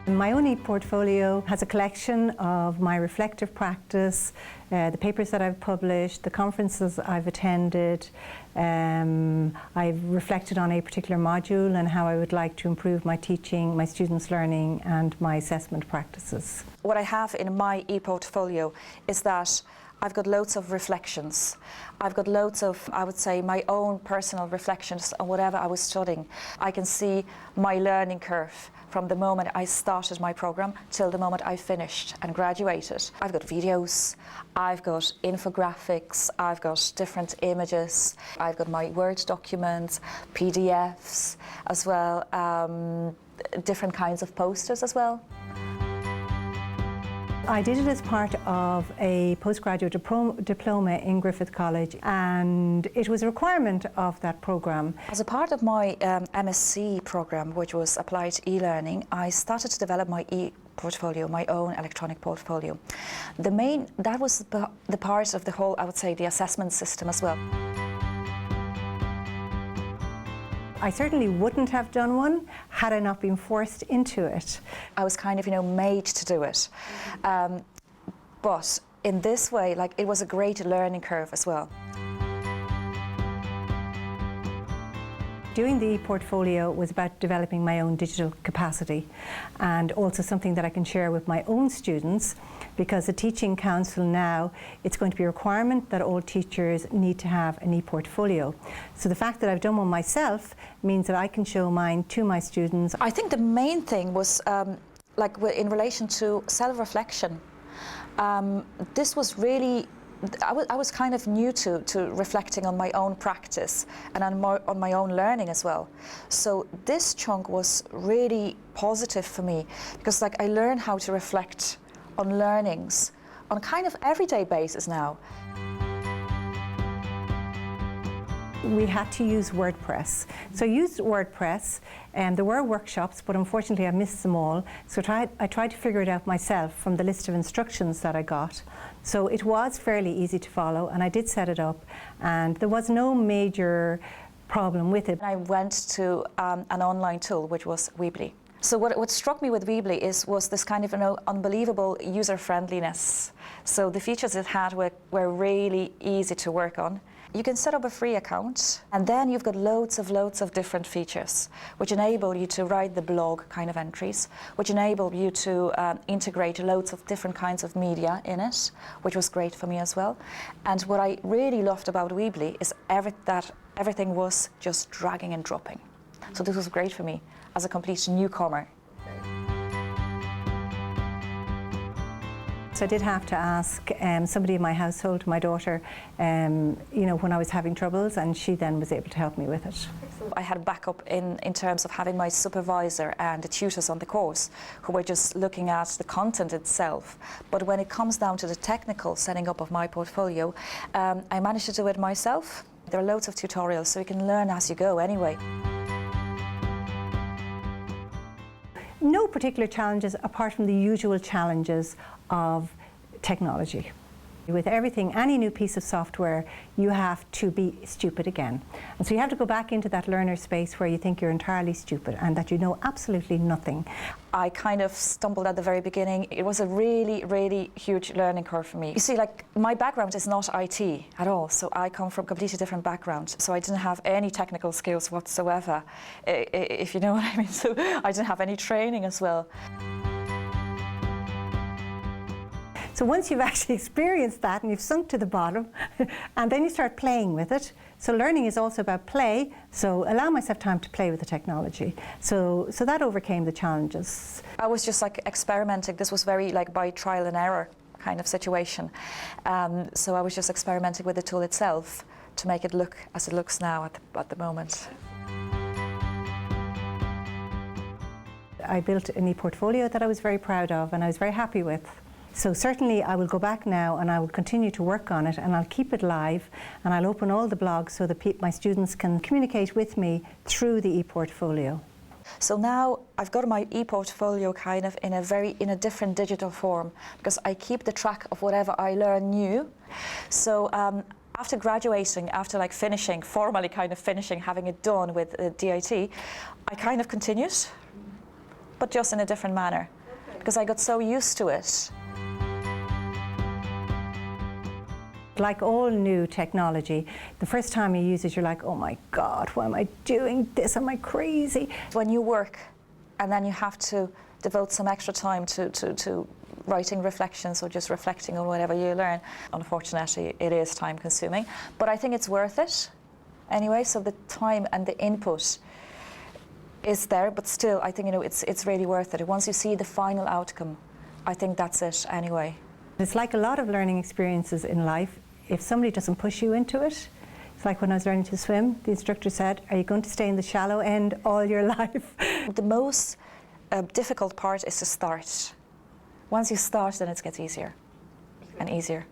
My own ePortfolio has a collection of my reflective practice, the papers that I've published, the conferences I've attended. I've reflected on a particular module and how I would like to improve my teaching, my students' learning and my assessment practices. What I have in my ePortfolio is that I've got loads of reflections. I've got loads of, I would say, my own personal reflections on whatever I was studying. I can see my learning curve from the moment I started my program till the moment I finished and graduated. I've got videos, I've got infographics, I've got different images, I've got my Word documents, PDFs as well, different kinds of posters as well. I did it as part of a postgraduate diploma in Griffith College, and it was a requirement of that programme. As a part of my MSc programme, which was applied e-learning, I started to develop my ePortfolio, my own electronic portfolio. That was the part of the whole, I would say, the assessment system as well. I certainly wouldn't have done one had I not been forced into it. I was kind of, made to do it. But in this way, it was a great learning curve as well. Doing the ePortfolio was about developing my own digital capacity, and also something that I can share with my own students, because the Teaching Council now, it's going to be a requirement that all teachers need to have an ePortfolio. So the fact that I've done one myself means that I can show mine to my students. I think the main thing was in relation to self-reflection. This was really, I was kind of new to reflecting on my own practice and on my own learning as well. So this chunk was really positive for me, because I learned how to reflect on learnings on kind of everyday basis now. We had to use WordPress. So I used WordPress, and there were workshops, but unfortunately I missed them all. So I tried to figure it out myself from the list of instructions that I got. So it was fairly easy to follow, and I did set it up, and there was no major problem with it. I went to an online tool, which was Weebly. So what struck me with Weebly was this kind of unbelievable user-friendliness. So the features it had were really easy to work on. You can set up a free account, and then you've got loads of different features which enable you to write the blog kind of entries, which enable you to integrate loads of different kinds of media in it, which was great for me as well. And what I really loved about Weebly is that everything was just dragging and dropping. So this was great for me as a complete newcomer. So I did have to ask somebody in my household, my daughter, when I was having troubles, and she then was able to help me with it. I had a backup in terms of having my supervisor and the tutors on the course who were just looking at the content itself. But when it comes down to the technical setting up of my portfolio, I managed to do it myself. There are loads of tutorials, so you can learn as you go anyway. No particular challenges apart from the usual challenges of technology. With everything, any new piece of software, you have to be stupid again. And so you have to go back into that learner space where you think you're entirely stupid and that you know absolutely nothing. I kind of stumbled at the very beginning. It was a really, really huge learning curve for me. You see, my background is not IT at all, so I come from a completely different background. So I didn't have any technical skills whatsoever, if you know what I mean. So I didn't have any training as well. So once you've actually experienced that and you've sunk to the bottom, and then you start playing with it. So learning is also about play, so allow myself time to play with the technology. So that overcame the challenges. I was just experimenting. This was very by trial and error kind of situation. So I was just experimenting with the tool itself to make it look as it looks now at the moment. I built an ePortfolio that I was very proud of and I was very happy with. So certainly I will go back now and I will continue to work on it, and I'll keep it live, and I'll open all the blogs so that my students can communicate with me through the ePortfolio. So now I've got my ePortfolio kind of in a different digital form, because I keep the track of whatever I learn new. So after graduating, after formally finishing, having it done with DIT, I kind of continued. but just in a different manner, because I got so used to it. Like all new technology, the first time you use it, you're like, oh my God, why am I doing this? Am I crazy? When you work and then you have to devote some extra time to writing reflections or just reflecting on whatever you learn, unfortunately, it is time consuming. But I think it's worth it anyway, so the time and the input is there, but still, I think, it's really worth it. Once you see the final outcome, I think that's it anyway. It's like a lot of learning experiences in life. If somebody doesn't push you into it, it's like when I was learning to swim, the instructor said, are you going to stay in the shallow end all your life? The most difficult part is to start. Once you start, then it gets easier and easier.